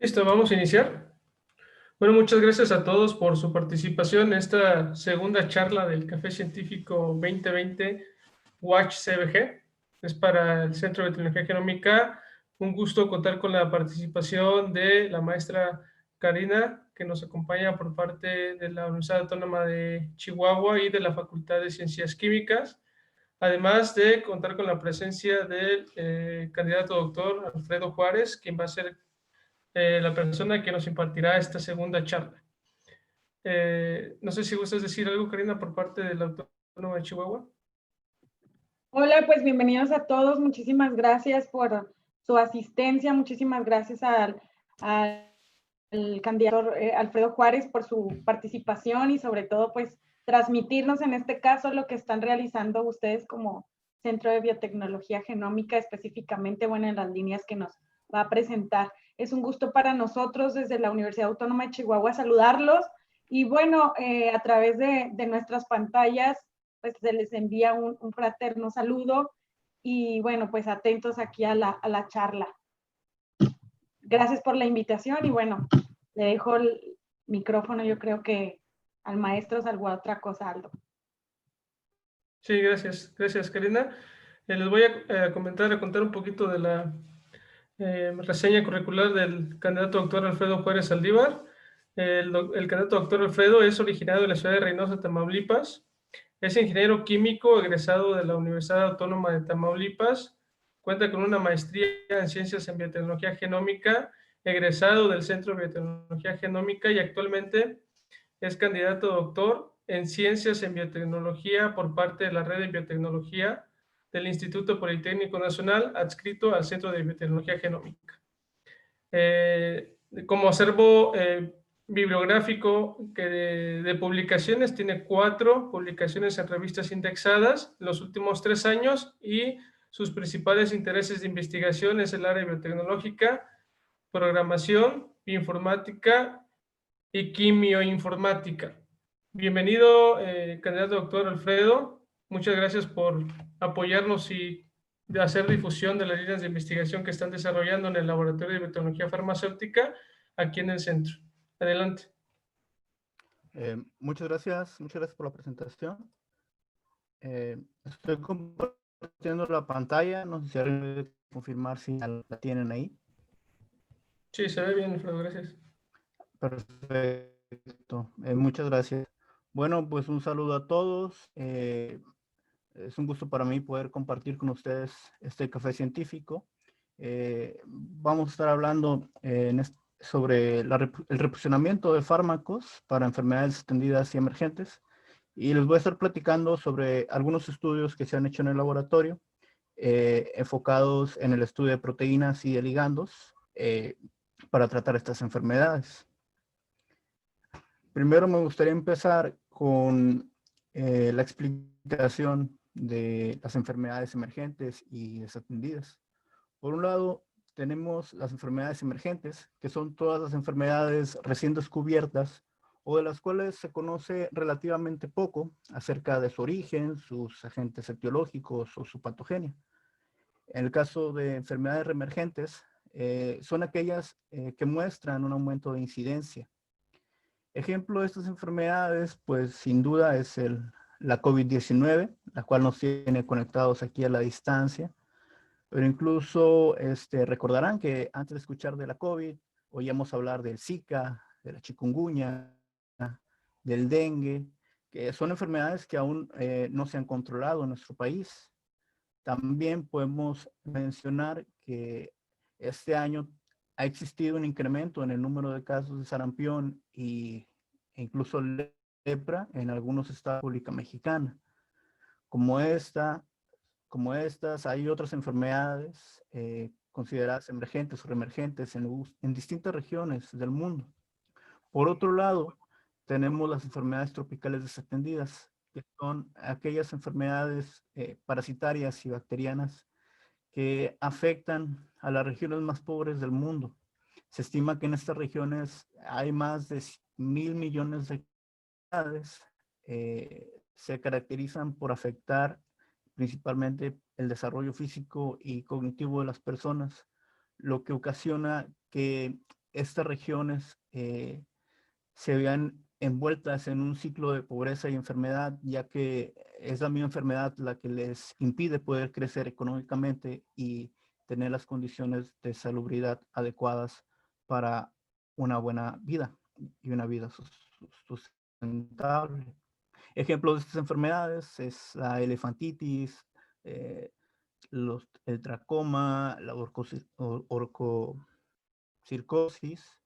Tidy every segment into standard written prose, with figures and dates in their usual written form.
Listo, vamos a iniciar. Bueno, muchas gracias a todos por su participación en esta segunda charla del Café Científico 2020 Watch CBG. Es para el Centro de Tecnología Genómica. Un gusto contar con la participación de la maestra Karina, que nos acompaña por parte de la Universidad Autónoma de Chihuahua y de la Facultad de Ciencias Químicas. Además de contar con la presencia del candidato doctor Alfredo Juárez, quien va a ser la persona que nos impartirá esta segunda charla. No sé si gustas decir algo, Karina, por parte del Autónoma de Chihuahua. Hola, pues bienvenidos a todos. Muchísimas gracias por su asistencia. Muchísimas gracias al candidato Alfredo Juárez por su participación y sobre todo pues transmitirnos en este caso lo que están realizando ustedes como Centro de Biotecnología Genómica, específicamente, bueno, en las líneas que nos va a presentar. Es un gusto para nosotros desde la Universidad Autónoma de Chihuahua saludarlos y bueno, a través de nuestras pantallas pues se les envía un fraterno saludo y bueno, pues atentos aquí a la charla. Gracias por la invitación y bueno, le dejo el micrófono, yo creo que al maestro salvo a otra cosa, Aldo. Sí, gracias. Gracias, Karina. Les voy a contar un poquito de la reseña curricular del candidato doctor Alfredo Juárez Saldívar. El candidato doctor Alfredo es originario de la ciudad de Reynosa, Tamaulipas. Es ingeniero químico egresado de la Universidad Autónoma de Tamaulipas. Cuenta con una maestría en Ciencias en Biotecnología Genómica, egresado del Centro de Biotecnología Genómica y actualmente es candidato a doctor en Ciencias en Biotecnología por parte de la Red de Biotecnología del Instituto Politécnico Nacional, adscrito al Centro de Biotecnología Genómica. Como acervo bibliográfico de publicaciones, tiene 4 publicaciones en revistas indexadas en los últimos 3 años y sus principales intereses de investigación es el área biotecnológica, programación, bioinformática y quimioinformática. Bienvenido, candidato doctor Alfredo. Muchas gracias por apoyarnos y de hacer difusión de las líneas de investigación que están desarrollando en el Laboratorio de Biotecnología Farmacéutica aquí en el centro. Adelante. Muchas gracias por la presentación. Estoy compartiendo la pantalla, no sé si alguien puede confirmar si la tienen ahí. Sí, se ve bien, Alfredo, gracias. Perfecto, muchas gracias. Bueno, pues un saludo a todos. Es un gusto para mí poder compartir con ustedes este café científico. Vamos a estar hablando sobre el reposicionamiento de fármacos para enfermedades extendidas y emergentes. Y les voy a estar platicando sobre algunos estudios que se han hecho en el laboratorio, enfocados en el estudio de proteínas y de ligandos para tratar estas enfermedades. Primero me gustaría empezar con la explicación de las enfermedades emergentes y desatendidas. Por un lado, tenemos las enfermedades emergentes, que son todas las enfermedades recién descubiertas o de las cuales se conoce relativamente poco acerca de su origen, sus agentes etiológicos o su patogenia. En el caso de enfermedades reemergentes, son aquellas que muestran un aumento de incidencia. Ejemplo de estas enfermedades, pues sin duda es la COVID-19, la cual nos tiene conectados aquí a la distancia. Pero incluso recordarán que antes de escuchar de la COVID, oíamos hablar del Zika, de la chikungunya, del dengue, que son enfermedades que aún no se han controlado en nuestro país. También podemos mencionar que este año ha existido un incremento en el número de casos de sarampión e incluso lepra en algunos estados de la República Mexicana. Como estas, hay otras enfermedades consideradas emergentes o reemergentes en distintas regiones del mundo. Por otro lado, tenemos las enfermedades tropicales desatendidas, que son aquellas enfermedades parasitarias y bacterianas que afectan a las regiones más pobres del mundo. Se estima que en estas regiones hay más de 1,000 millones de enfermedades. Se caracterizan por afectar principalmente el desarrollo físico y cognitivo de las personas, lo que ocasiona que estas regiones se vean envueltas en un ciclo de pobreza y enfermedad, ya que es la misma enfermedad la que les impide poder crecer económicamente y tener las condiciones de salubridad adecuadas para una buena vida y una vida sustentable. Ejemplos de estas enfermedades es la elefantitis, eh, el tracoma, la orcocircosis.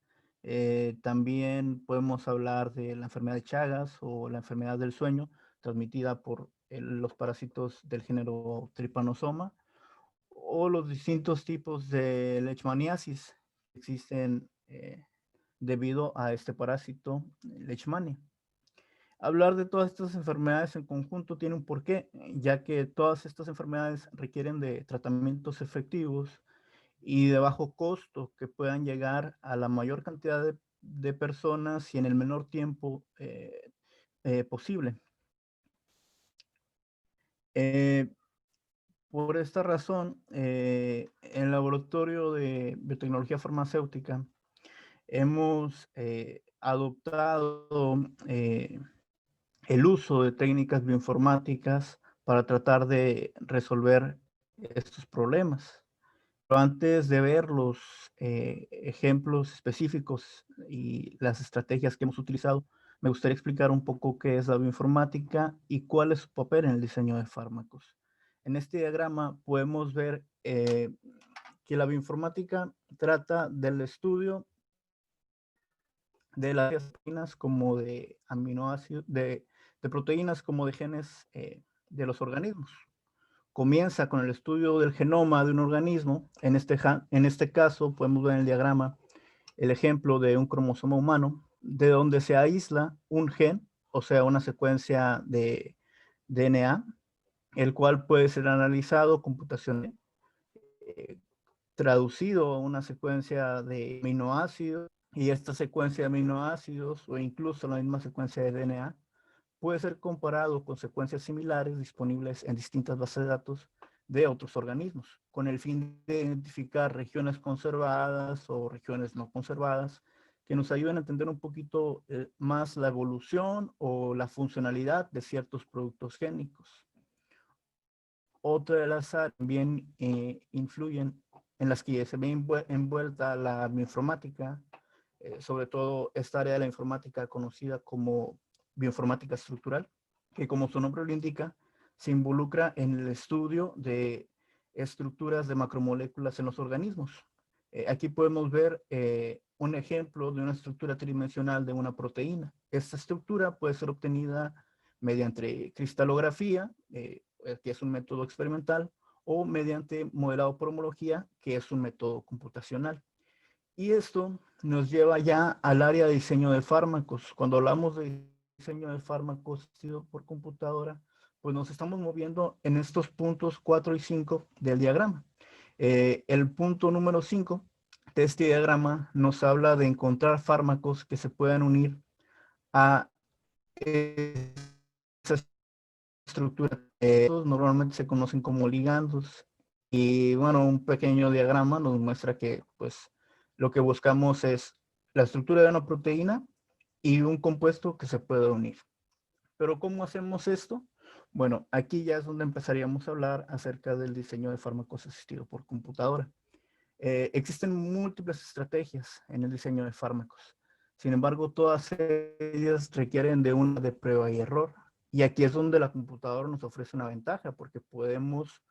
También podemos hablar de la enfermedad de Chagas o la enfermedad del sueño, transmitida por los parásitos del género Trypanosoma, o los distintos tipos de leishmaniasis que existen debido a este parásito, Leishmania. Hablar de todas estas enfermedades en conjunto tiene un porqué, ya que todas estas enfermedades requieren de tratamientos efectivos y de bajo costo que puedan llegar a la mayor cantidad de personas y en el menor tiempo posible. Por esta razón, en el laboratorio de biotecnología farmacéutica hemos adoptado el uso de técnicas bioinformáticas para tratar de resolver estos problemas. Pero antes de ver los ejemplos específicos y las estrategias que hemos utilizado, me gustaría explicar un poco qué es la bioinformática y cuál es su papel en el diseño de fármacos. En este diagrama podemos ver que la bioinformática trata del estudio de las proteínas como de aminoácidos, de proteínas como de genes de los organismos. Comienza con el estudio del genoma de un organismo. En este caso podemos ver en el diagrama el ejemplo de un cromosoma humano, de donde se aísla un gen, o sea, una secuencia de DNA, el cual puede ser analizado computacionalmente, traducido a una secuencia de aminoácidos, y esta secuencia de aminoácidos o incluso la misma secuencia de DNA puede ser comparado con secuencias similares disponibles en distintas bases de datos de otros organismos, con el fin de identificar regiones conservadas o regiones no conservadas que nos ayuden a entender un poquito más la evolución o la funcionalidad de ciertos productos génicos. Otra de las áreas también influyen en las que se ve envuelta la bioinformática, sobre todo esta área de la informática conocida como bioinformática estructural, que como su nombre lo indica, se involucra en el estudio de estructuras de macromoléculas en los organismos. Aquí podemos ver un ejemplo de una estructura tridimensional de una proteína. Esta estructura puede ser obtenida mediante cristalografía, que es un método experimental, o mediante modelado por homología, que es un método computacional. Y esto nos lleva ya al área de diseño de fármacos. Cuando hablamos de diseño de fármacos por computadora, pues nos estamos moviendo en estos puntos 4 y 5 del diagrama. El punto número 5 de este diagrama nos habla de encontrar fármacos que se puedan unir a esa estructura. Normalmente se conocen como ligandos. Y bueno, un pequeño diagrama nos muestra que pues lo que buscamos es la estructura de una proteína y un compuesto que se pueda unir. Pero ¿cómo hacemos esto? Bueno, aquí ya es donde empezaríamos a hablar acerca del diseño de fármacos asistido por computadora. Existen múltiples estrategias en el diseño de fármacos. Sin embargo, todas ellas requieren de una de prueba y error. Y aquí es donde la computadora nos ofrece una ventaja, porque podemos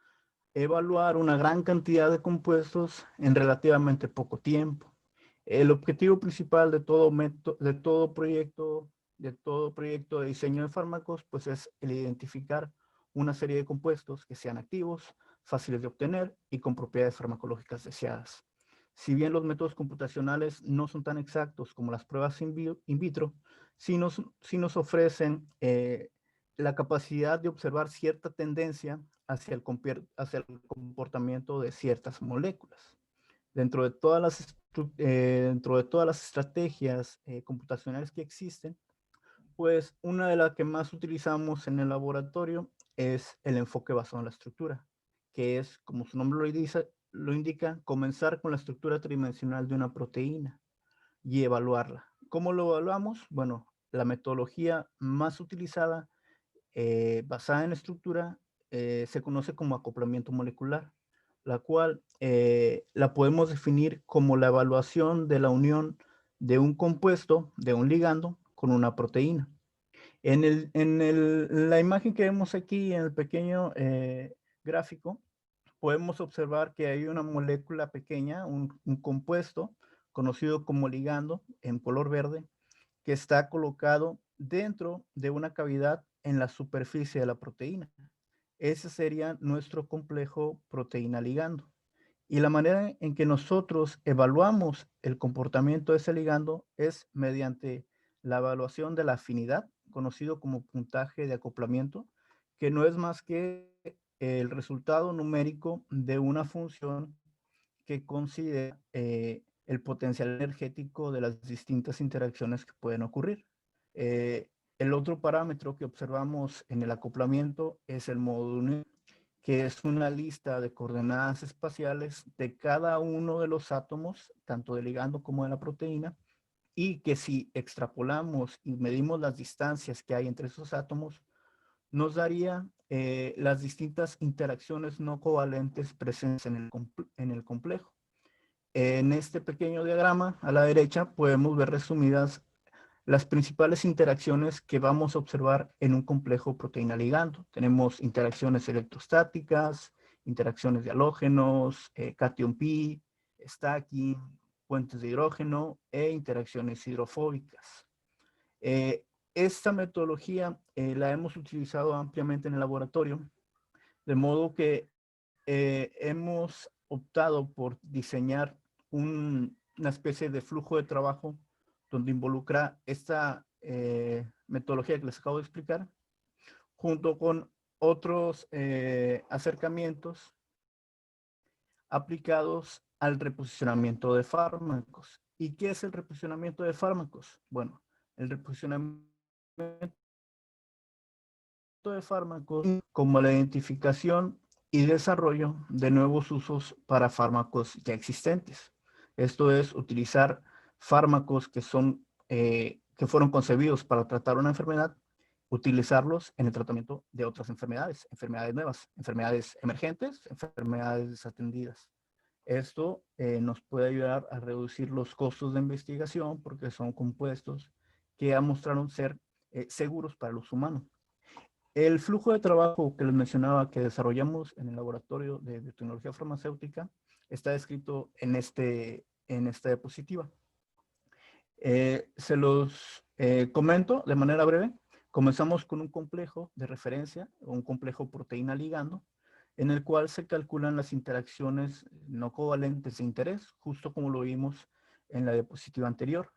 evaluar una gran cantidad de compuestos en relativamente poco tiempo. El objetivo principal de todo proyecto de diseño de fármacos, pues es el identificar una serie de compuestos que sean activos, fáciles de obtener y con propiedades farmacológicas deseadas. Si bien los métodos computacionales no son tan exactos como las pruebas in vitro, sí nos ofrecen la capacidad de observar cierta tendencia hacia el comportamiento de ciertas moléculas. Dentro de todas las estrategias computacionales que existen, pues una de las que más utilizamos en el laboratorio es el enfoque basado en la estructura, que es, como su nombre lo indica, comenzar con la estructura tridimensional de una proteína. y evaluarla. ¿Cómo lo evaluamos? Bueno, la metodología más utilizada basada en estructura se conoce como acoplamiento molecular, la cual la podemos definir como la evaluación de la unión de un compuesto, de un ligando, con una proteína. La imagen que vemos aquí en el pequeño gráfico, podemos observar que hay una molécula pequeña, un compuesto conocido como ligando en color verde, que está colocado dentro de una cavidad en la superficie de la proteína. Ese sería nuestro complejo proteína-ligando. Y la manera en que nosotros evaluamos el comportamiento de ese ligando es mediante la evaluación de la afinidad, conocido como puntaje de acoplamiento, que no es más que el resultado numérico de una función que considera el potencial energético de las distintas interacciones que pueden ocurrir. El otro parámetro que observamos en el acoplamiento es el modo de unión, que es una lista de coordenadas espaciales de cada uno de los átomos, tanto del ligando como de la proteína, y que si extrapolamos y medimos las distancias que hay entre esos átomos, nos daría las distintas interacciones no covalentes presentes en el complejo. En este pequeño diagrama a la derecha podemos ver resumidas las principales interacciones que vamos a observar en un complejo proteína-ligando. Tenemos interacciones electrostáticas, interacciones de halógenos, cation pi, stacking, puentes de hidrógeno e interacciones hidrofóbicas. Esta metodología la hemos utilizado ampliamente en el laboratorio, de modo que hemos optado por diseñar una especie de flujo de trabajo donde involucra esta metodología que les acabo de explicar, junto con otros acercamientos aplicados al reposicionamiento de fármacos. ¿Y qué es el reposicionamiento de fármacos? Bueno, el reposicionamiento de fármacos como la identificación y desarrollo de nuevos usos para fármacos ya existentes. Esto es utilizar fármacos que fueron concebidos para tratar una enfermedad, utilizarlos en el tratamiento de otras enfermedades, enfermedades nuevas, enfermedades emergentes, enfermedades desatendidas. Esto nos puede ayudar a reducir los costos de investigación porque son compuestos que ya mostraron ser seguros para los humanos. El flujo de trabajo que les mencionaba que desarrollamos en el laboratorio de biotecnología farmacéutica está descrito en esta diapositiva. Se los comento de manera breve. Comenzamos con un complejo de referencia, un complejo proteína ligando, en el cual se calculan las interacciones no covalentes de interés, justo como lo vimos en la diapositiva anterior.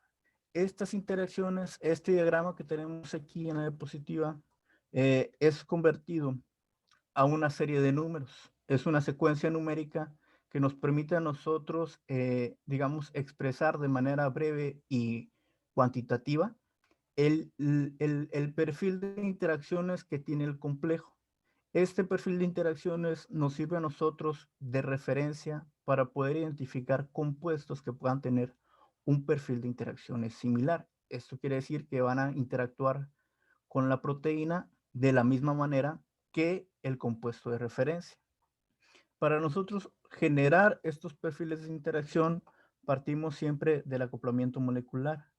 Estas interacciones, este diagrama que tenemos aquí en la diapositiva, es convertido a una serie de números. Es una secuencia numérica que nos permite a nosotros, digamos, expresar de manera breve y cuantitativa el perfil de interacciones que tiene el complejo. Este perfil de interacciones nos sirve a nosotros de referencia para poder identificar compuestos que puedan tener un perfil de interacciones similar. Esto quiere decir que van a interactuar con la proteína de la misma manera que el compuesto de referencia. Para nosotros generar estos perfiles de interacción, partimos siempre del acoplamiento molecular.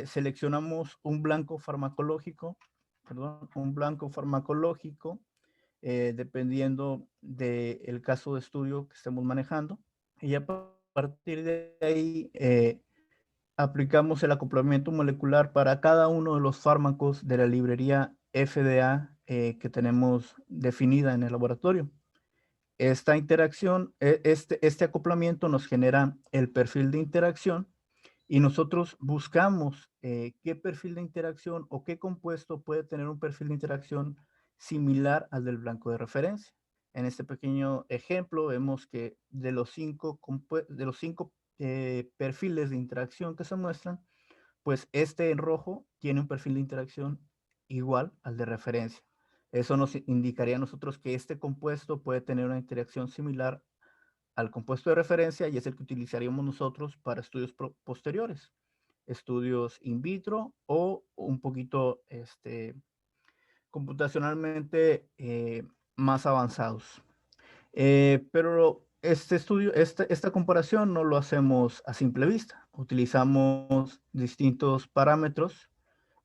Seleccionamos un blanco farmacológico, dependiendo del caso de estudio que estemos manejando. Y a partir de ahí, aplicamos el acoplamiento molecular para cada uno de los fármacos de la librería FDA que tenemos definida en el laboratorio. Esta interacción, este acoplamiento nos genera el perfil de interacción y nosotros buscamos qué perfil de interacción o qué compuesto puede tener un perfil de interacción similar al del blanco de referencia. En este pequeño ejemplo vemos que de los cinco perfiles de interacción que se muestran, pues este en rojo tiene un perfil de interacción igual al de referencia. Eso nos indicaría a nosotros que este compuesto puede tener una interacción similar al compuesto de referencia y es el que utilizaríamos nosotros para estudios posteriores. estudios in vitro o un poquito computacionalmente más avanzados. Pero este estudio, esta comparación no lo hacemos a simple vista. Utilizamos distintos parámetros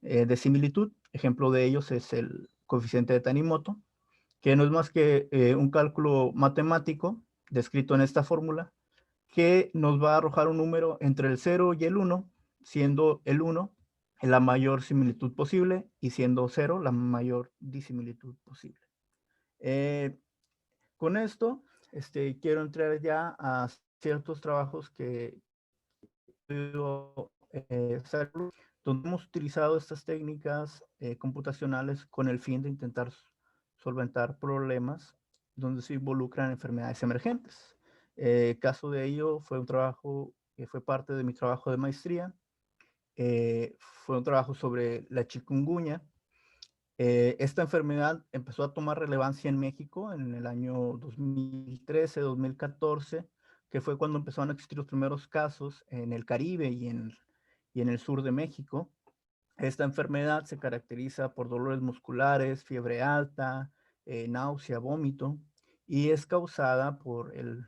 de similitud. Ejemplo de ellos es el coeficiente de Tanimoto, que no es más que un cálculo matemático descrito en esta fórmula, que nos va a arrojar un número entre el 0 y el 1, siendo el 1 la mayor similitud posible y siendo 0 la mayor disimilitud posible. Con esto, quiero entrar ya a ciertos trabajos que donde hemos utilizado estas técnicas computacionales con el fin de intentar solventar problemas donde se involucran enfermedades emergentes. Caso de ello fue un trabajo que fue parte de mi trabajo de maestría. Fue un trabajo sobre la chikungunya. Esta enfermedad empezó a tomar relevancia en México en el año 2013, 2014, que fue cuando empezaron a existir los primeros casos en el Caribe y en el sur de México. Esta enfermedad se caracteriza por dolores musculares, fiebre alta, náusea, vómito, y es causada por el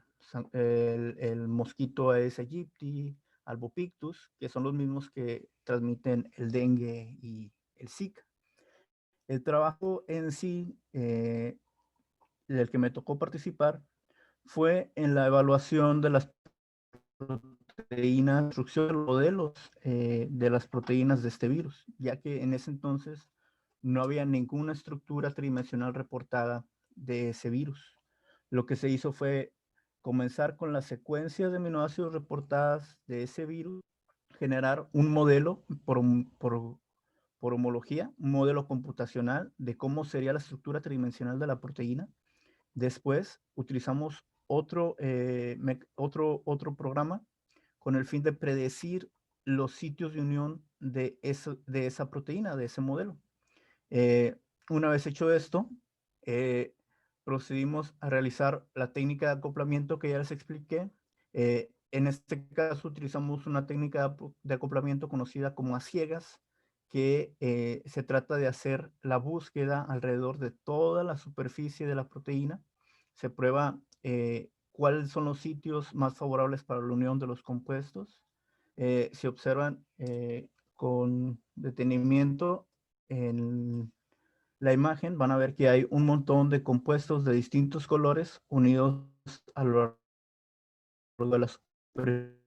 mosquito Aedes aegypti, albopictus, que son los mismos que transmiten el dengue y el Zika. El trabajo en sí, del que me tocó participar, fue en la evaluación de las proteínas, construcción de los modelos de las proteínas de este virus, ya que en ese entonces no había ninguna estructura tridimensional reportada de ese virus. Lo que se hizo fue comenzar con las secuencias de aminoácidos reportadas de ese virus, generar un modelo por homología, un modelo computacional de cómo sería la estructura tridimensional de la proteína. Después utilizamos otro programa con el fin de predecir los sitios de unión de esa proteína, de ese modelo. Una vez hecho esto, procedimos a realizar la técnica de acoplamiento que ya les expliqué. En este caso utilizamos una técnica de acoplamiento conocida como a ciegas, que se trata de hacer la búsqueda alrededor de toda la superficie de la proteína. Se prueba cuáles son los sitios más favorables para la unión de los compuestos. Se observan con detenimiento en la imagen, van a ver que hay un montón de compuestos de distintos colores unidos a lo largo de la superficie.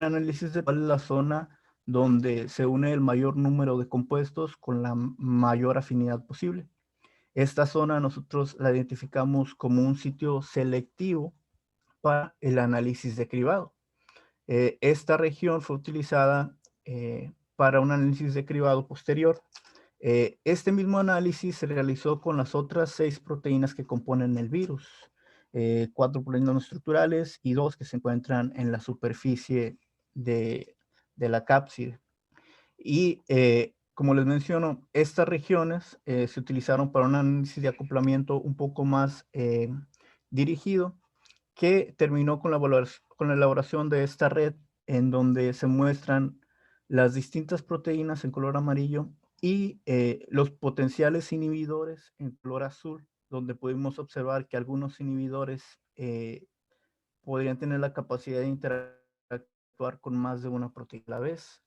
Análisis de cuál es la zona donde se une el mayor número de compuestos con la mayor afinidad posible. Esta zona nosotros la identificamos como un sitio selectivo para el análisis de cribado. Esta región fue utilizada para un análisis de cribado posterior. Este mismo análisis se realizó con las otras 6 proteínas que componen el virus, 4 proteínas no estructurales y 2 que se encuentran en la superficie de la cápside. Y como les menciono, estas regiones se utilizaron para un análisis de acoplamiento un poco más dirigido, que terminó con la elaboración de esta red en donde se muestran las distintas proteínas en color amarillo y los potenciales inhibidores en color azul, donde pudimos observar que algunos inhibidores podrían tener la capacidad de interactuar con más de una proteína a la vez.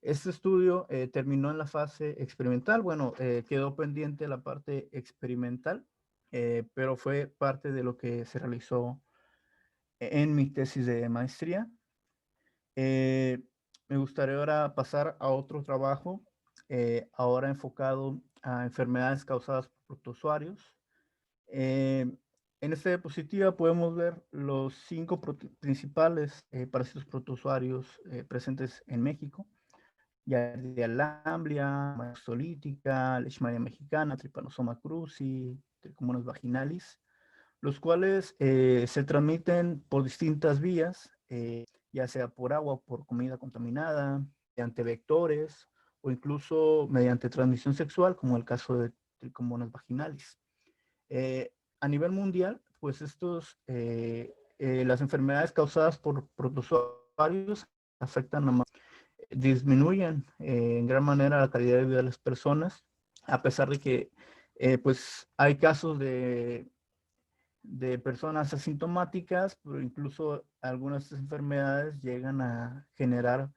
Este estudio terminó en la fase experimental. Bueno, quedó pendiente la parte experimental, pero fue parte de lo que se realizó en mi tesis de maestría. Me gustaría ahora pasar a otro trabajo, ahora enfocado a enfermedades causadas por protozoarios. En esta diapositiva podemos ver los 5 principales parásitos protozoarios presentes en México: Giardia lamblia, Maxolítica, Leishmania mexicana, Trypanosoma cruzi, Trichomonas vaginalis, los cuales se transmiten por distintas vías, ya sea por agua o por comida contaminada, mediante vectores o incluso mediante transmisión sexual, como el caso de Trichomonas vaginalis. A nivel mundial, pues las enfermedades causadas por protozoarios afectan a más. disminuyen en gran manera la calidad de vida de las personas, a pesar de que pues hay casos de personas asintomáticas, pero incluso algunas enfermedades llegan a generar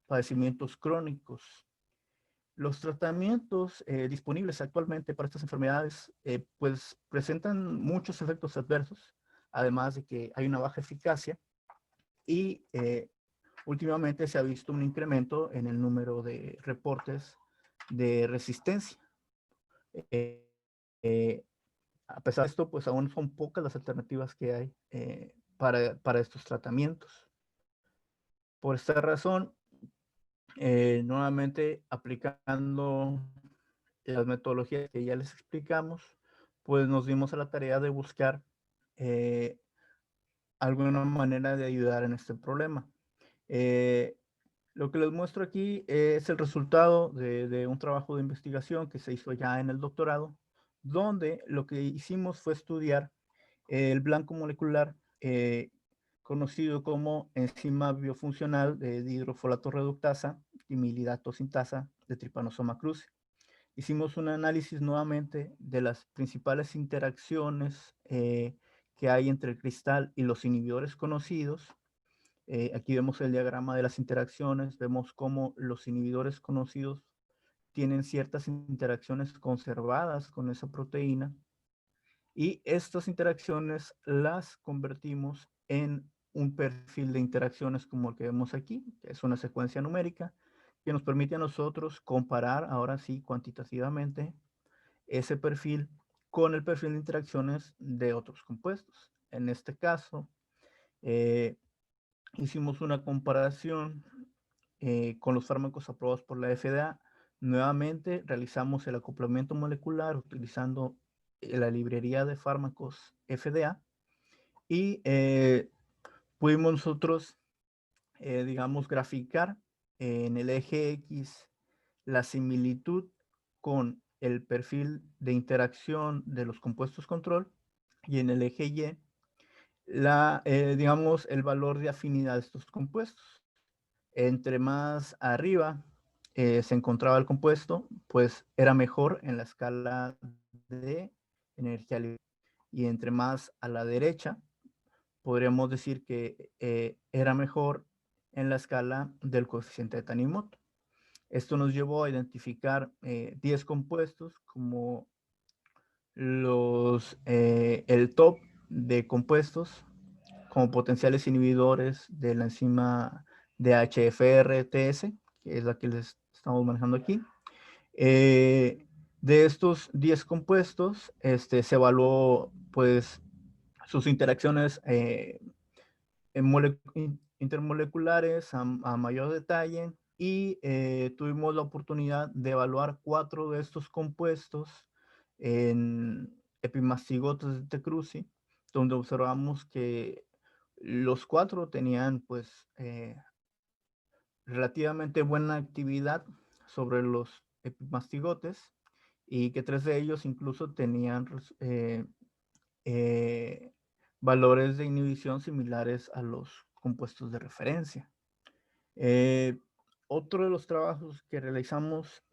padecimientos crónicos. Los tratamientos disponibles actualmente para estas enfermedades pues presentan muchos efectos adversos, además de que hay una baja eficacia y últimamente se ha visto un incremento en el número de reportes de resistencia. Eh, eh, a pesar de esto, pues aún son pocas las alternativas que hay para estos tratamientos. Por esta razón, nuevamente aplicando las metodologías que ya les explicamos, pues nos dimos a la tarea de buscar alguna manera de ayudar en este problema. Lo que les muestro aquí es el resultado de un trabajo de investigación que se hizo ya en el doctorado, donde lo que hicimos fue estudiar el blanco molecular conocido como enzima biofuncional de dihidrofolato reductasa, timilidato sintasa de Trypanosoma cruzi. Hicimos un análisis nuevamente de las principales interacciones que hay entre el cristal y los inhibidores conocidos. Aquí vemos el diagrama de las interacciones, vemos cómo los inhibidores conocidos tienen ciertas interacciones conservadas con esa proteína y estas interacciones las convertimos en un perfil de interacciones como el que vemos aquí, que es una secuencia numérica que nos permite a nosotros comparar ahora sí cuantitativamente ese perfil con el perfil de interacciones de otros compuestos. En este caso, hicimos una comparación con los fármacos aprobados por la FDA. Nuevamente realizamos el acoplamiento molecular utilizando la librería de fármacos FDA y pudimos nosotros, digamos, graficar en el eje X la similitud con el perfil de interacción de los compuestos control y en el eje Y digamos, el valor de afinidad de estos compuestos. Entre más arriba se encontraba el compuesto, pues era mejor en la escala de energía libre. Y entre más a la derecha, podríamos decir que era mejor en la escala del coeficiente de Tanimoto. Esto nos llevó a identificar 10 compuestos como el top de compuestos como potenciales inhibidores de la enzima DHFR-TS, que es la que les estamos manejando aquí. De estos 10 compuestos, se evaluó pues sus interacciones intermoleculares a mayor detalle y tuvimos la oportunidad de evaluar 4 de estos compuestos en epimastigotes de T. cruzi, donde observamos que los 4 tenían pues relativamente buena actividad sobre los epimastigotes y que 3 de ellos incluso tenían valores de inhibición similares a los compuestos de referencia. Otro de los trabajos que realizamos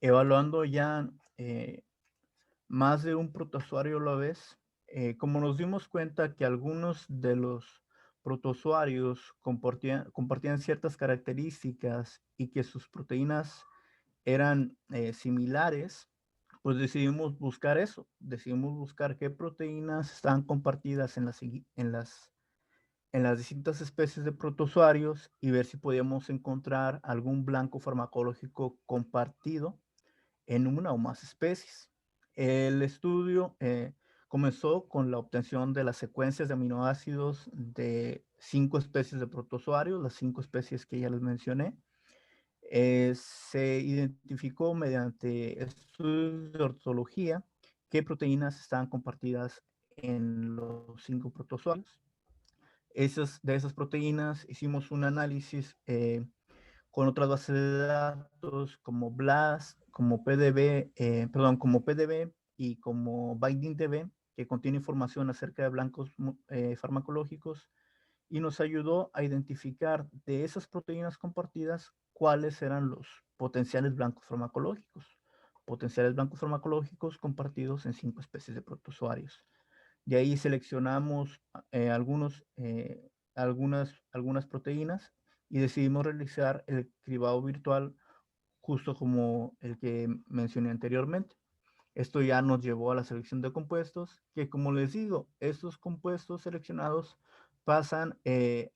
evaluando ya más de un protozoario a la vez, como nos dimos cuenta que algunos de los protozoarios compartían ciertas características y que sus proteínas eran similares, pues decidimos buscar eso, decidimos buscar qué proteínas estaban compartidas en las distintas especies de protozoarios y ver si podíamos encontrar algún blanco farmacológico compartido en una o más especies. El estudio comenzó con la obtención de las secuencias de aminoácidos de 5 especies de protozoarios, las 5 especies que ya les mencioné. Se identificó mediante estudios de ortología qué proteínas estaban compartidas en los 5 protozoarios. De esas proteínas hicimos un análisis con otras bases de datos como BLAST, como como PDB y como BindingDB, que contiene información acerca de blancos farmacológicos y nos ayudó a identificar de esas proteínas compartidas cuáles eran los potenciales blancos farmacológicos. Potenciales blancos farmacológicos compartidos en 5 especies de protozoarios. De ahí seleccionamos algunas proteínas y decidimos realizar el cribado virtual justo como el que mencioné anteriormente. Esto ya nos llevó a la selección de compuestos, que como les digo, estos compuestos seleccionados pasan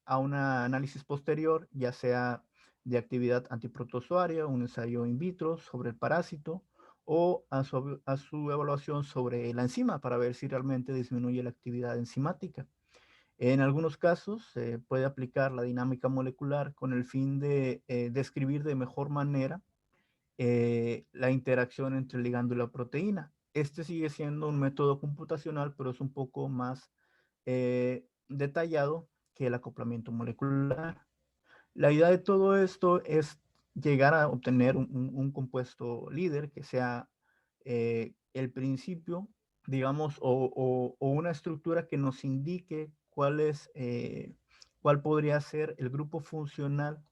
a un análisis posterior, ya sea de actividad antiprotozoaria, un ensayo in vitro sobre el parásito, o a su evaluación sobre la enzima para ver si realmente disminuye la actividad enzimática. En algunos casos se puede aplicar la dinámica molecular con el fin de describir de mejor manera la interacción entre el ligando y la proteína. Este sigue siendo un método computacional, pero es un poco más detallado que el acoplamiento molecular. La idea de todo esto es llegar a obtener un compuesto líder que sea el principio, digamos, o una estructura que nos indique cuál podría ser el grupo funcional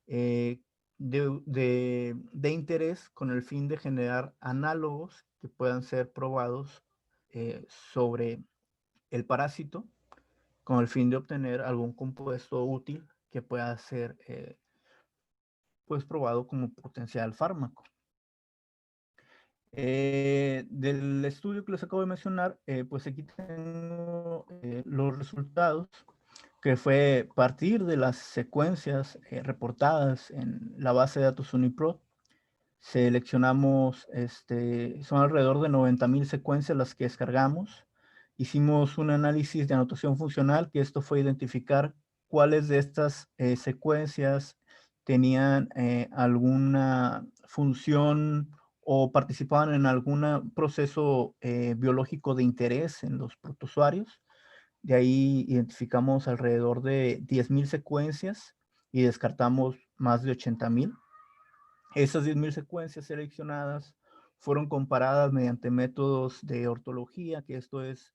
eh, de interés con el fin de generar análogos que puedan ser probados sobre el parásito con el fin de obtener algún compuesto útil que pueda ser pues probado como potencial fármaco. Del estudio que les acabo de mencionar, pues aquí tengo los resultados, que fue partir de las secuencias reportadas en la base de datos UniProt. Seleccionamos, son alrededor de 90,000 secuencias las que descargamos. Hicimos un análisis de anotación funcional, que esto fue identificar cuáles de estas secuencias tenían alguna función o participaban en algún proceso biológico de interés en los protozoarios. De ahí identificamos alrededor de 10,000 secuencias y descartamos más de 80,000. Esas 10,000 secuencias seleccionadas fueron comparadas mediante métodos de ortología, que esto es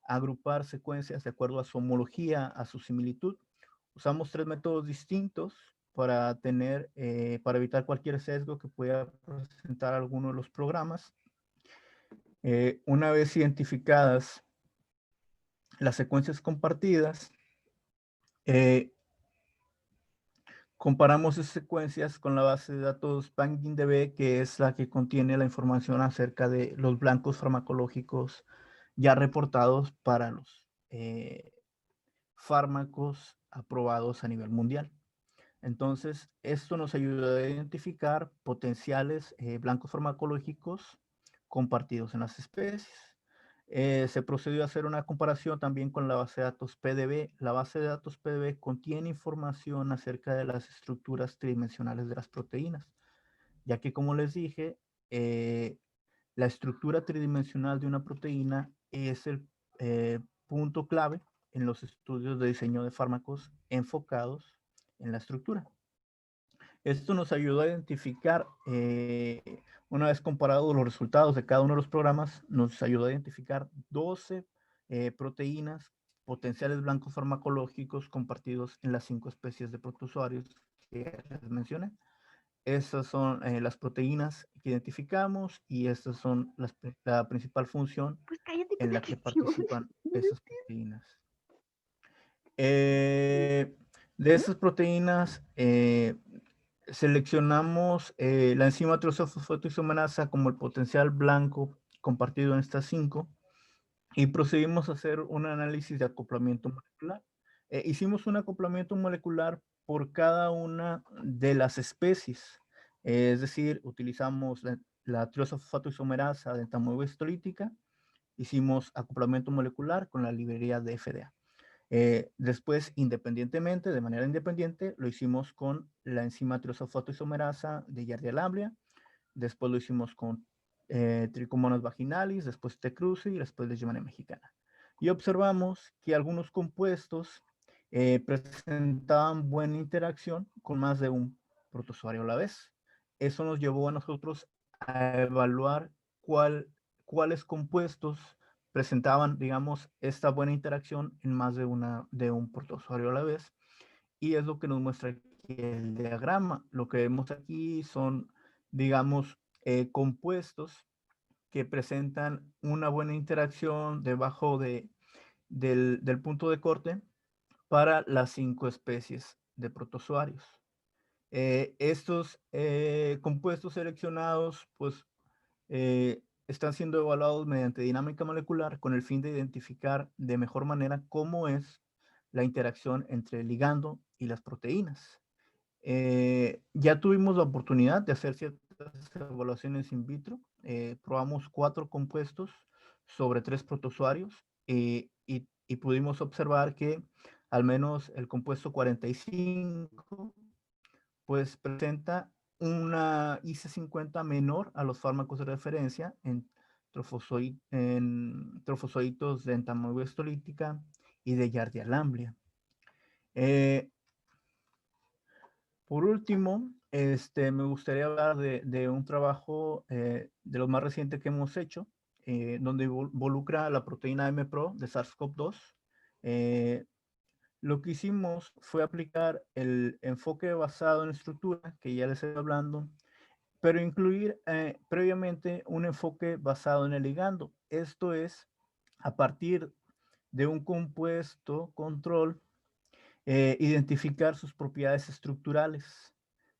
agrupar secuencias de acuerdo a su homología, a su similitud. Usamos 3 métodos distintos para para evitar cualquier sesgo que pueda presentar alguno de los programas. Una vez identificadas las secuencias compartidas, comparamos esas secuencias con la base de datos PanGINDB, que es la que contiene la información acerca de los blancos farmacológicos ya reportados para los fármacos aprobados a nivel mundial. Entonces, esto nos ayuda a identificar potenciales blancos farmacológicos compartidos en las especies. Se procedió a hacer una comparación también con la base de datos PDB. La base de datos PDB contiene información acerca de las estructuras tridimensionales de las proteínas, ya que, como les dije, la estructura tridimensional de una proteína es el punto clave en los estudios de diseño de fármacos enfocados en la estructura. Esto nos ayudó a identificar, una vez comparados los resultados de cada uno de los programas, nos ayudó a identificar 12 proteínas potenciales blancos farmacológicos compartidos en las 5 especies de protozoarios que les mencioné. Estas son las proteínas que identificamos y estas son la principal función Pues cállate con en la que atención. participan esas proteínas. De esas proteínas, seleccionamos la enzima triosofosfato isomerasa como el potencial blanco compartido en estas 5 y procedimos a hacer un análisis de acoplamiento molecular. Hicimos un acoplamiento molecular por cada una de las especies, es decir, utilizamos la triosofosfato isomerasa de histolítica, hicimos acoplamiento molecular con la librería de FDA. Después, independientemente, de manera independiente, lo hicimos con la enzima triosofosfato isomerasa de Giardia lamblia, después lo hicimos con Trichomonas vaginalis, después T. cruzi y después Leishmania mexicana. Y observamos que algunos compuestos presentaban buena interacción con más de un protozoario a la vez. Eso nos llevó a nosotros a evaluar cuáles compuestos presentaban, digamos, esta buena interacción en más de un protousuario a la vez. Y es lo que nos muestra aquí el diagrama. Lo que vemos aquí son, digamos, compuestos que presentan una buena interacción debajo del punto de corte para las 5 especies de protozoarios. Estos compuestos seleccionados, pues, están siendo evaluados mediante dinámica molecular con el fin de identificar de mejor manera cómo es la interacción entre el ligando y las proteínas. Ya tuvimos la oportunidad de hacer ciertas evaluaciones in vitro. Probamos 4 compuestos sobre 3 protozoarios y pudimos observar que al menos el compuesto 45 pues presenta una IC50 menor a los fármacos de referencia en trofosoditos de entamoeba histolítica y de Giardia lamblia. Por último, me gustaría hablar de un trabajo de los más recientes que hemos hecho, donde involucra la proteína MPRO de SARS-CoV-2. Lo que hicimos fue aplicar el enfoque basado en estructura, que ya les estoy hablando, pero incluir previamente un enfoque basado en el ligando. Esto es, a partir de un compuesto control, identificar sus propiedades estructurales.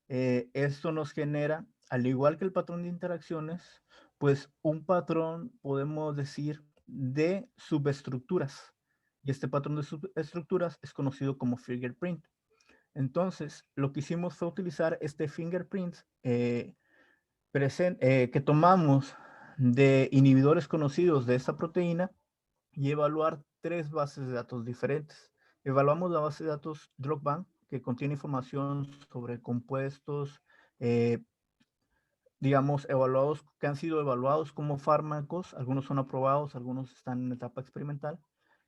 Esto nos genera, al igual que el patrón de interacciones, pues un patrón, podemos decir, de subestructuras. Y este patrón de subestructuras es conocido como fingerprint. Entonces, lo que hicimos fue utilizar este fingerprint que tomamos de inhibidores conocidos de esta proteína y evaluar 3 bases de datos diferentes. Evaluamos la base de datos DrugBank, que contiene información sobre compuestos, digamos, que han sido evaluados como fármacos. Algunos son aprobados, algunos están en etapa experimental.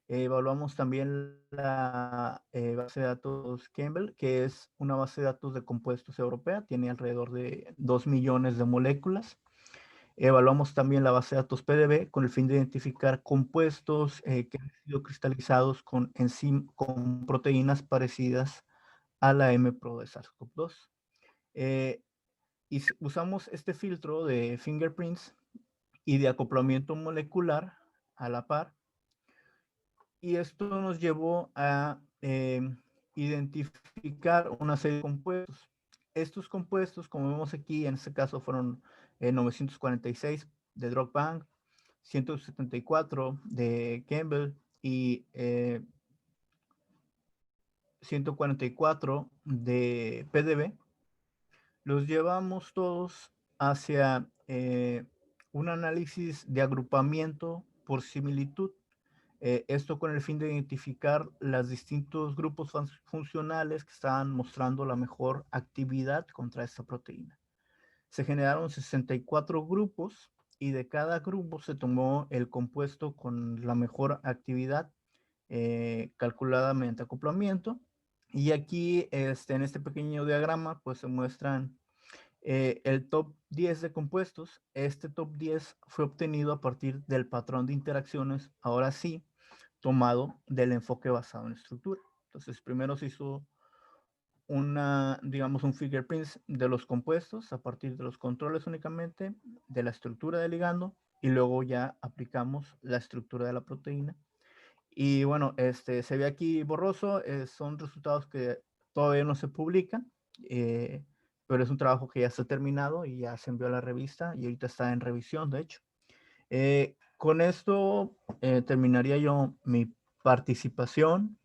Evaluamos también la base de datos Campbell, que es una base de datos de compuestos europea, tiene alrededor de 2 millones de moléculas. Evaluamos también la base de datos PDB con el fin de identificar compuestos que han sido cristalizados con proteínas parecidas a la MPRO de SARS-CoV-2. Y usamos este filtro de fingerprints y de acoplamiento molecular a la par. Y esto nos llevó a identificar una serie de compuestos. Estos compuestos, como vemos aquí, en este caso fueron 946 de DrugBank, 174 de Campbell y 144 de PDB. Los llevamos todos hacia un análisis de agrupamiento por similitud. Esto con el fin de identificar los distintos grupos funcionales que estaban mostrando la mejor actividad contra esta proteína. Se generaron 64 grupos y de cada grupo se tomó el compuesto con la mejor actividad calculada mediante acoplamiento. Y aquí en este pequeño diagrama pues se muestran el top 10 de compuestos. Este top 10 fue obtenido a partir del patrón de interacciones, ahora sí, tomado del enfoque basado en estructura. Entonces, primero se hizo digamos, un fingerprint de los compuestos a partir de los controles únicamente, de la estructura del ligando, y luego ya aplicamos la estructura de la proteína. Y bueno, se ve aquí borroso, son resultados que todavía no se publican, pero es un trabajo que ya está terminado y ya se envió a la revista y ahorita está en revisión, de hecho. Con esto terminaría yo mi participación.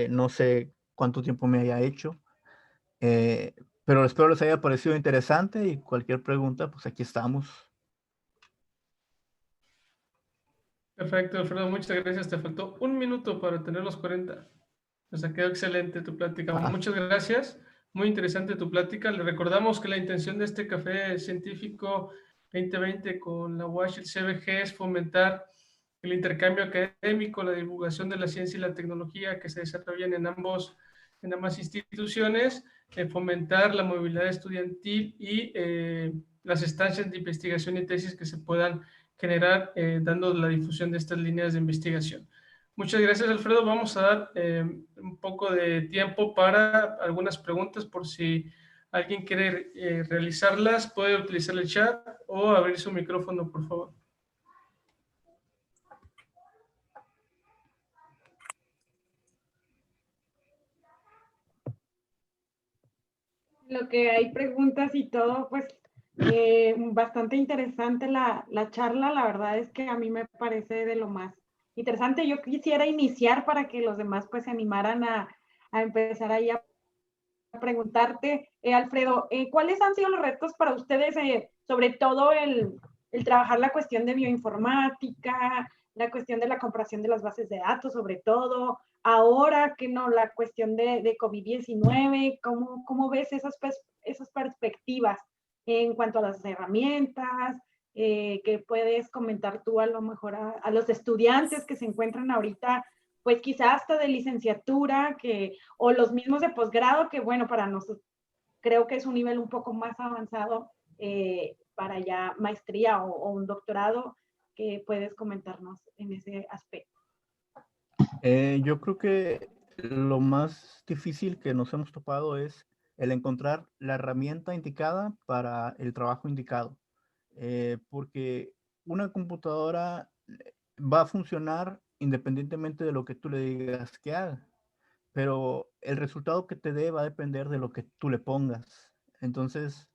No sé cuánto tiempo me haya hecho, pero espero les haya parecido interesante y cualquier pregunta, pues aquí estamos. Perfecto, Alfredo, muchas gracias. Te faltó 1 minuto para tener los 40. O sea, quedó excelente tu plática. Muchas gracias. Muy interesante tu plática. Le recordamos que la intención de este café científico 2020 con la UASH y el CBG es fomentar el intercambio académico, la divulgación de la ciencia y la tecnología que se desarrollan en ambas instituciones, fomentar la movilidad estudiantil y las estancias de investigación y tesis que se puedan generar dando la difusión de estas líneas de investigación. Muchas gracias, Alfredo. Vamos a dar un poco de tiempo para algunas preguntas por si alguien quiere realizarlas. Puede utilizar el chat o abrir su micrófono, por favor. Lo que hay preguntas y todo, pues bastante interesante la charla. La verdad es que a mí me parece de lo más interesante. Yo quisiera iniciar para que los demás pues se animaran a empezar ahí a preguntarte, Alfredo, ¿cuáles han sido los retos para ustedes, sobre todo el trabajar la cuestión de bioinformática, la cuestión de la comparación de las bases de datos, sobre todo, ahora que no, la cuestión de COVID-19, ¿cómo ves esas perspectivas en cuanto a las herramientas? Que puedes comentar tú a lo mejor a los estudiantes que se encuentran ahorita, pues quizás hasta de licenciatura, o los mismos de posgrado, que bueno, para nosotros creo que es un nivel un poco más avanzado para ya maestría o un doctorado, que puedes comentarnos en ese aspecto. Yo creo que lo más difícil que nos hemos topado es el encontrar la herramienta indicada para el trabajo indicado, porque una computadora va a funcionar independientemente de lo que tú le digas que haga, pero el resultado que te dé va a depender de lo que tú le pongas. Entonces,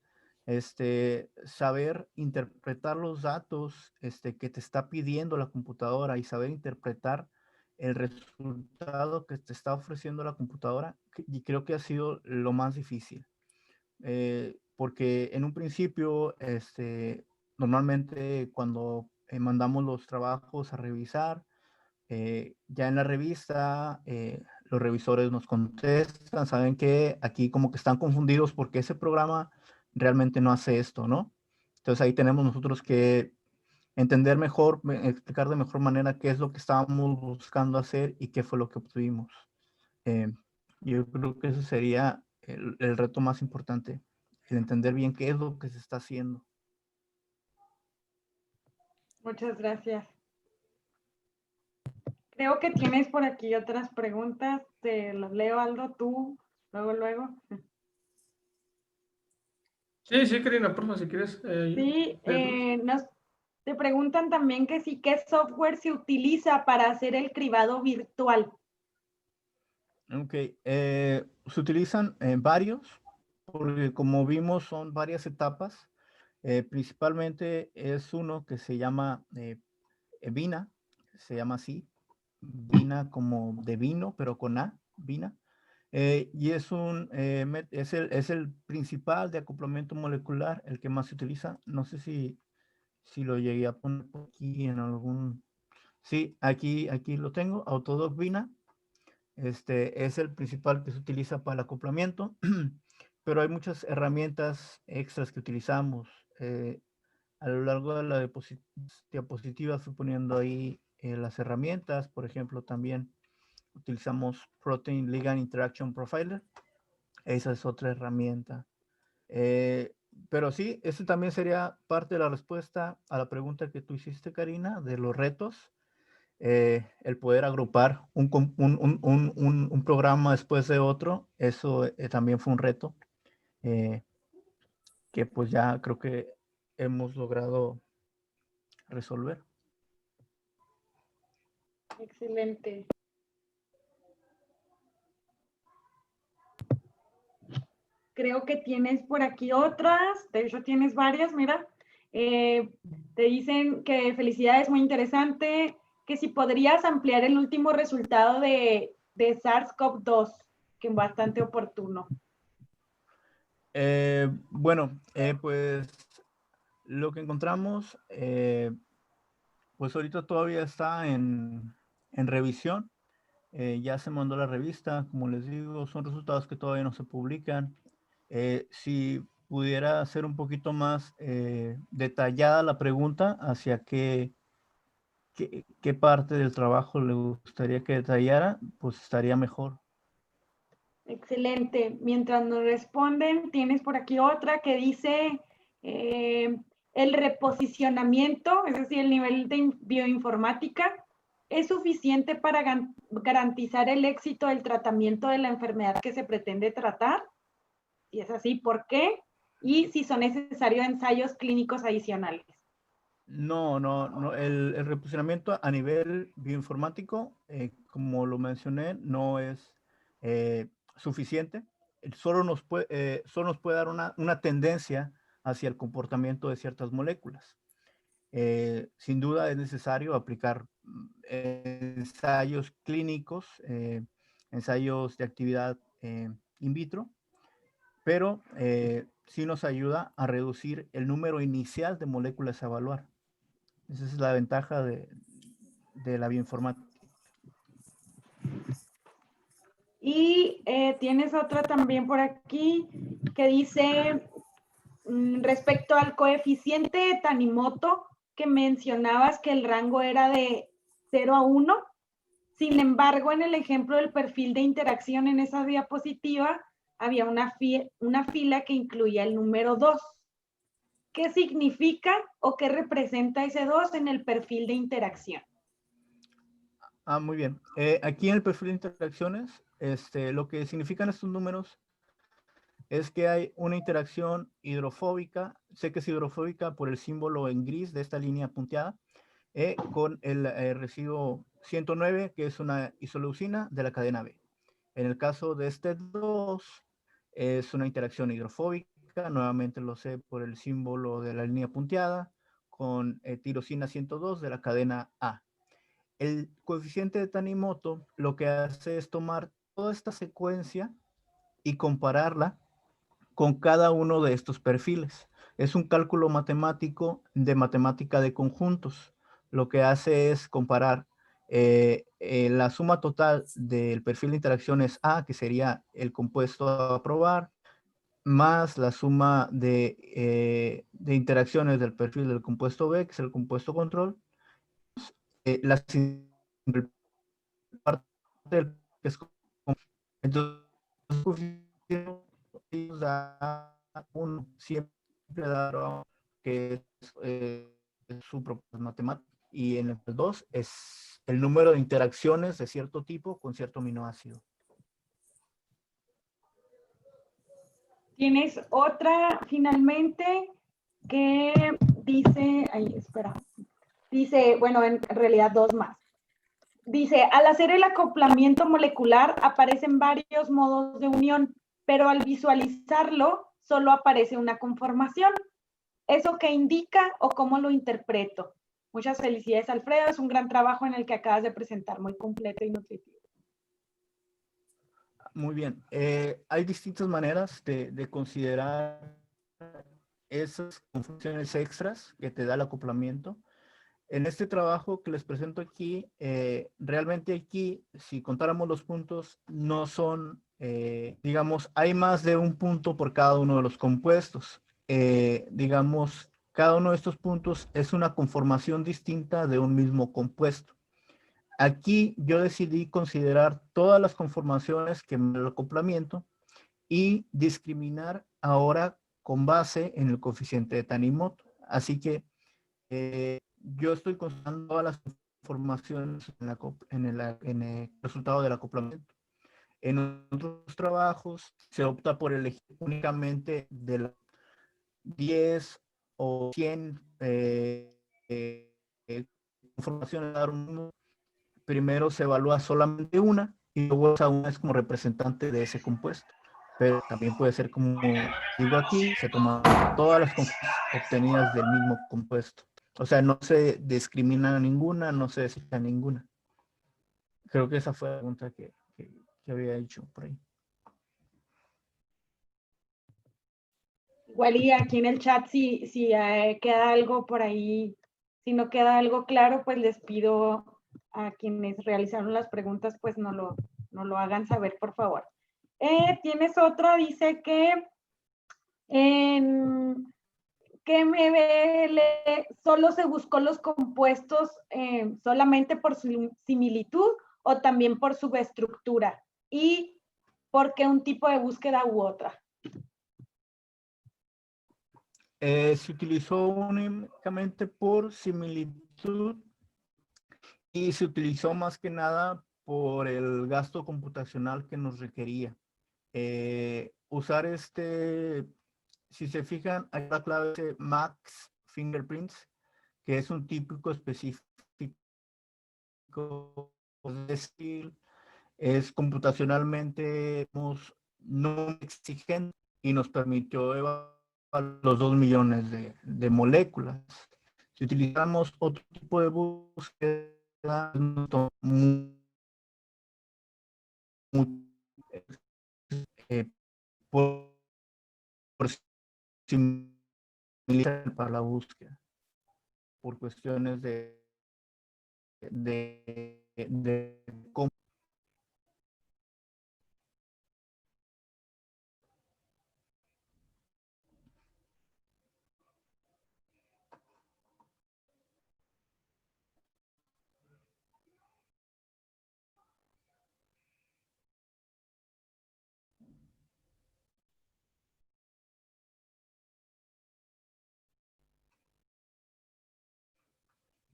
saber interpretar los datos que te está pidiendo la computadora y saber interpretar el resultado que te está ofreciendo la computadora, y creo que ha sido lo más difícil. Porque en un principio, normalmente cuando mandamos los trabajos a revisar, ya en la revista, los revisores nos contestan, saben que aquí como que están confundidos porque ese programa realmente no hace esto, ¿no? Entonces ahí tenemos nosotros que entender mejor, explicar de mejor manera qué es lo que estábamos buscando hacer y qué fue lo que obtuvimos. Yo creo que ese sería el reto más importante, el entender bien qué es lo que se está haciendo. Muchas gracias. Creo que tienes por aquí otras preguntas. Te las leo, Aldo, tú, luego. Sí, Karina, por favor, si quieres. Sí, te preguntan también que sí, ¿qué software se utiliza para hacer el cribado virtual? Ok, se utilizan varios, porque como vimos son varias etapas. Principalmente es uno que se llama Vina, se llama así, Vina como de vino, pero con A, Vina. Y es el principal de acoplamiento molecular, el que más se utiliza. No sé si lo llegué a poner por aquí en algún... Sí, aquí lo tengo, Autodoc Vina. Es el principal que se utiliza para el acoplamiento, pero hay muchas herramientas extras que utilizamos. A lo largo de la diapositiva fui poniendo ahí las herramientas. Por ejemplo, también utilizamos Protein Ligand Interaction Profiler. Esa es otra herramienta. Pero sí, ese también sería parte de la respuesta a la pregunta que tú hiciste, Karina, de los retos. El poder agrupar un programa después de otro, eso también fue un reto que pues ya creo que hemos logrado resolver. Excelente. Creo que tienes por aquí otras, de hecho tienes varias, mira. Te dicen que felicidades, muy interesante, que si podrías ampliar el último resultado de SARS-CoV-2, que es bastante oportuno. Bueno, pues lo que encontramos, pues ahorita todavía está en revisión. Ya se mandó la revista, como les digo, son resultados que todavía no se publican. Si pudiera ser un poquito más detallada la pregunta hacia qué parte del trabajo le gustaría que detallara, pues estaría mejor. Excelente. Mientras nos responden, tienes por aquí otra que dice, el reposicionamiento, es decir, el nivel de bioinformática, es suficiente para garantizar el éxito del tratamiento de la enfermedad que se pretende tratar. Si es así, ¿por qué? Y si son necesarios ensayos clínicos adicionales. No. El reposicionamiento a nivel bioinformático, como lo mencioné, no es suficiente. Solo nos puede dar una tendencia hacia el comportamiento de ciertas moléculas. Sin duda es necesario aplicar ensayos clínicos, ensayos de actividad in vitro, pero sí nos ayuda a reducir el número inicial de moléculas a evaluar. Esa es la ventaja de la bioinformática. Y tienes otra también por aquí que dice, respecto al coeficiente de Tanimoto, que mencionabas que el rango era de 0 a 1. Sin embargo, en el ejemplo del perfil de interacción en esa diapositiva, había una fila que incluía el número 2. ¿Qué significa o qué representa ese 2 en el perfil de interacción? Muy bien. Aquí en el perfil de interacciones, lo que significan estos números es que hay una interacción hidrofóbica. Sé que es hidrofóbica por el símbolo en gris de esta línea punteada, con el residuo 109, que es una isoleucina de la cadena B. En el caso de este 2, es una interacción hidrofóbica, nuevamente lo sé por el símbolo de la línea punteada, con tirosina 102 de la cadena A. El coeficiente de Tanimoto lo que hace es tomar toda esta secuencia y compararla con cada uno de estos perfiles. Es un cálculo matemático de matemática de conjuntos. Lo que hace es comparar la suma total del perfil de interacciones A, que sería el compuesto a probar, más la suma de interacciones del perfil del compuesto B, que es el compuesto control, la parte del que es entonces da uno, siempre da que es su propia matemática, y en el 2 es el número de interacciones de cierto tipo con cierto aminoácido. Tienes otra finalmente que dice, dice, bueno, en realidad dos más. Dice, al hacer el acoplamiento molecular aparecen varios modos de unión, pero al visualizarlo solo aparece una conformación. ¿Eso qué indica o cómo lo interpreto? Muchas felicidades, Alfredo. Es un gran trabajo en el que acabas de presentar, muy completo y nutritivo. Muy bien. Hay distintas maneras de considerar esas confusiones extras que te da el acoplamiento. En este trabajo que les presento aquí, realmente aquí, si contáramos los puntos, no son, digamos, hay más de un punto por cada uno de los compuestos. Digamos, cada uno de estos puntos es una conformación distinta de un mismo compuesto. Aquí yo decidí considerar todas las conformaciones que me da el acoplamiento y discriminar ahora con base en el coeficiente de Tanimoto. Así que yo estoy considerando todas las informaciones en el resultado del acoplamiento. En otros trabajos se opta por elegir únicamente de las 10 o 100 informaciones de dar un número. Primero se evalúa solamente una y luego esa una es como representante de ese compuesto. Pero también puede ser, como digo aquí, se toman todas las confusiones obtenidas del mismo compuesto. O sea, no se discrimina ninguna, no se desecha ninguna. Creo que esa fue la pregunta que había hecho por ahí. Igual y aquí en el chat, si queda algo por ahí, si no queda algo claro, pues les pido a quienes realizaron las preguntas, pues no lo hagan saber, por favor. Tienes otra, dice que en KML solo se buscó los compuestos solamente por su similitud o también por su estructura, y por qué un tipo de búsqueda u otra. Se utilizó únicamente por similitud y se utilizó más que nada por el gasto computacional que nos requería. Usar si se fijan, hay la clave de Max Fingerprints, que es un típico específico de decir, es computacionalmente no exigente y nos permitió evaluar los 2 millones de moléculas. Si utilizamos otro tipo de búsqueda, eh, por, por similar para la búsqueda, por cuestiones de cómo.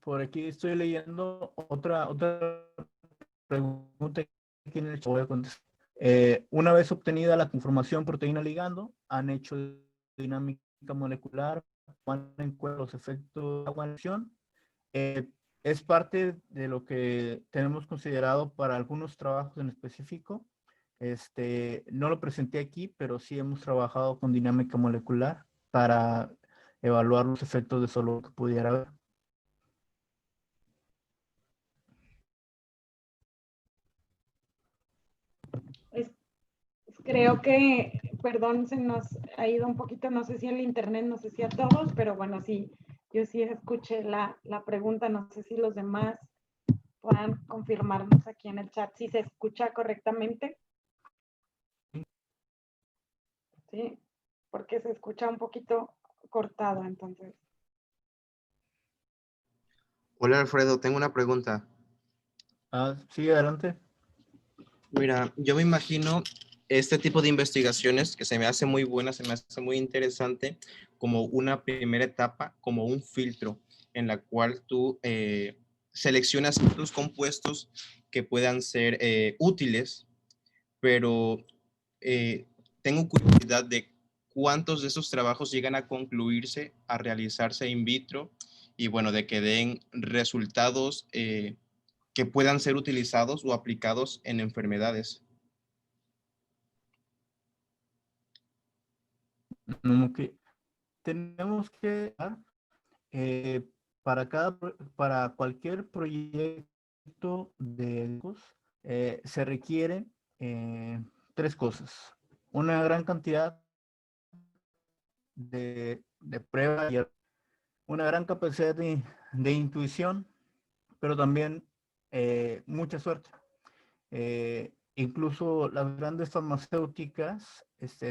Por aquí estoy leyendo otra pregunta aquí en el chat. Voy a contestar. Una vez obtenida la conformación proteína-ligando, han hecho dinámica molecular, van en cuenta los efectos de aguanación. Es parte de lo que tenemos considerado para algunos trabajos en específico. No lo presenté aquí, pero sí hemos trabajado con dinámica molecular para evaluar los efectos de solo que pudiera haber. Creo que, perdón, se nos ha ido un poquito, no sé si el internet, no sé si a todos, pero bueno, sí, yo sí escuché la pregunta, no sé si los demás puedan confirmarnos aquí en el chat si se escucha correctamente. Sí, porque se escucha un poquito cortado, entonces. Hola Alfredo, tengo una pregunta. Sí, adelante. Mira, yo me imagino este tipo de investigaciones que se me hace muy buena, se me hace muy interesante, como una primera etapa, como un filtro en la cual tú seleccionas ciertos compuestos que puedan ser útiles, pero tengo curiosidad de cuántos de esos trabajos llegan a concluirse, a realizarse in vitro y bueno, de que den resultados que puedan ser utilizados o aplicados en enfermedades. Que tenemos que eh, para cualquier proyecto de se requieren 3 cosas. Una gran cantidad de pruebas y una gran capacidad de intuición, pero también mucha suerte. Incluso las grandes farmacéuticas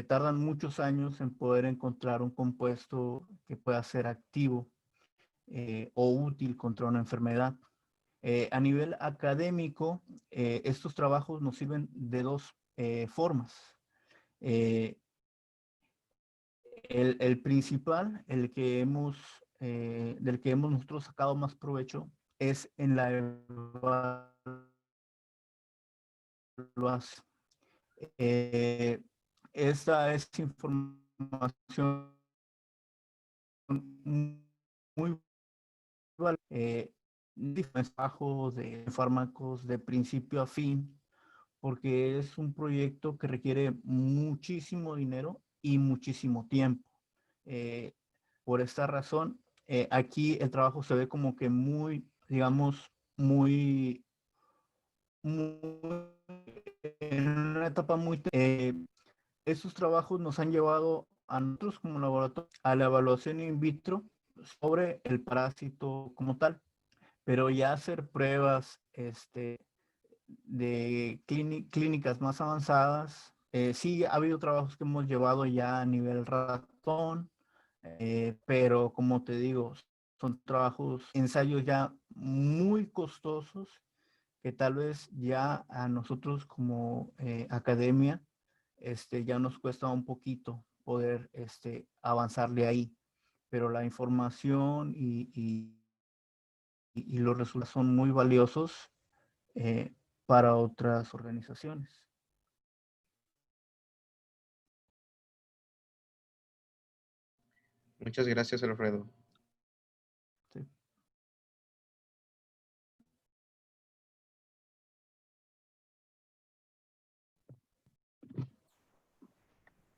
tardan muchos años en poder encontrar un compuesto que pueda ser activo o útil contra una enfermedad. A nivel académico, estos trabajos nos sirven de 2 formas. El principal, del que hemos nosotros sacado más provecho, es en la evaluación. Esta es información muy diferentes trabajos de fármacos de principio a fin, porque es un proyecto que requiere muchísimo dinero y muchísimo tiempo. Eh, por esta razón, aquí el trabajo se ve como que muy, digamos, muy en una etapa muy... estos trabajos nos han llevado a nosotros como laboratorio a la evaluación in vitro sobre el parásito como tal, pero ya hacer pruebas de clínicas más avanzadas. Sí, ha habido trabajos que hemos llevado ya a nivel ratón, pero como te digo, son trabajos, ensayos ya muy costosos que tal vez ya a nosotros como academia ya nos cuesta un poquito poder avanzarle ahí. pero la información y los resultados son muy valiosos para otras organizaciones. Muchas gracias, Alfredo. Sí.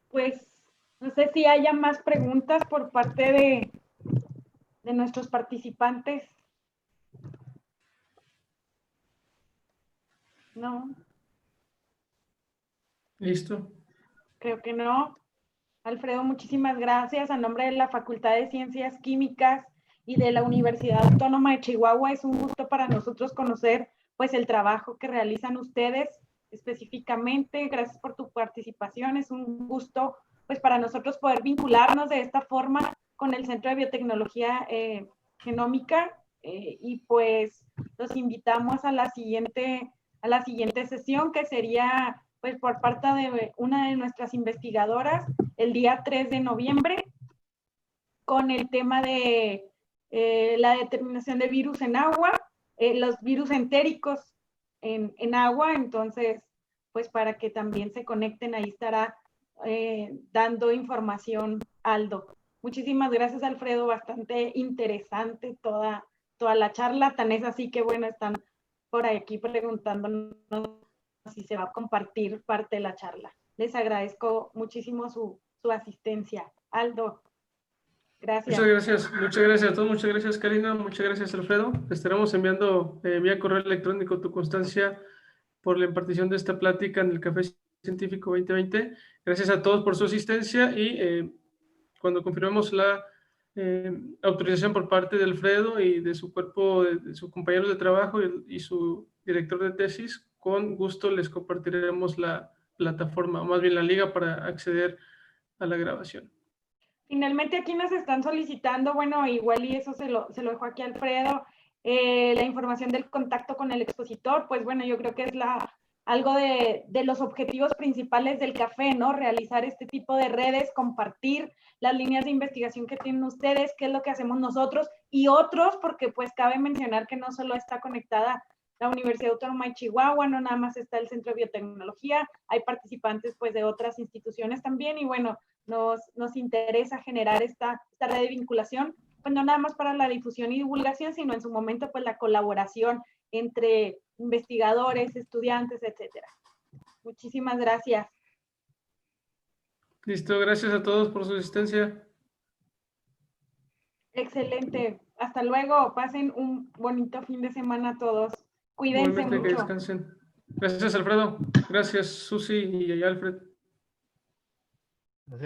Pues no sé si haya más preguntas por parte de nuestros participantes. No, Listo. creo que no. Alfredo, muchísimas gracias. A nombre de la Facultad de Ciencias Químicas y de la Universidad Autónoma de Chihuahua, es un gusto para nosotros conocer pues el trabajo que realizan ustedes específicamente. Gracias por tu participación. Es un gusto pues para nosotros poder vincularnos de esta forma con el Centro de Biotecnología Genómica y pues los invitamos a la siguiente sesión, que sería pues por parte de una de nuestras investigadoras el día 3 de noviembre con el tema de la determinación de virus en agua, los virus entéricos en agua. Entonces, pues para que también se conecten, ahí estará dando información Aldo. Muchísimas gracias, Alfredo, bastante interesante toda la charla, tan es así que bueno, están por aquí preguntándonos si se va a compartir parte de la charla. Les agradezco muchísimo su asistencia. Aldo, gracias. Muchas gracias a todos, muchas gracias Karina, muchas gracias Alfredo. Te estaremos enviando vía correo electrónico tu constancia por la impartición de esta plática en el Café Científico 2020. Gracias a todos por su asistencia y cuando confirmemos la autorización por parte de Alfredo y de su cuerpo, de sus compañeros de trabajo y su director de tesis, con gusto les compartiremos la plataforma, o más bien la liga para acceder a la grabación. Finalmente aquí nos están solicitando, bueno, igual y eso se lo dejo aquí a Alfredo, la información del contacto con el expositor. Pues bueno, yo creo que es algo de los objetivos principales del café, ¿no? Realizar este tipo de redes, compartir las líneas de investigación que tienen ustedes, qué es lo que hacemos nosotros y otros, porque pues cabe mencionar que no solo está conectada la Universidad Autónoma de Chihuahua, no nada más está el Centro de Biotecnología, hay participantes pues de otras instituciones también, y bueno, nos interesa generar esta red de vinculación, pues no nada más para la difusión y divulgación, sino en su momento pues la colaboración entre investigadores, estudiantes, etcétera. Muchísimas gracias. Listo, gracias a todos por su asistencia. Excelente. Hasta luego. Pasen un bonito fin de semana todos. Cuídense Igualmente, mucho. que descansen. Gracias Alfredo, gracias Susi y Alfred.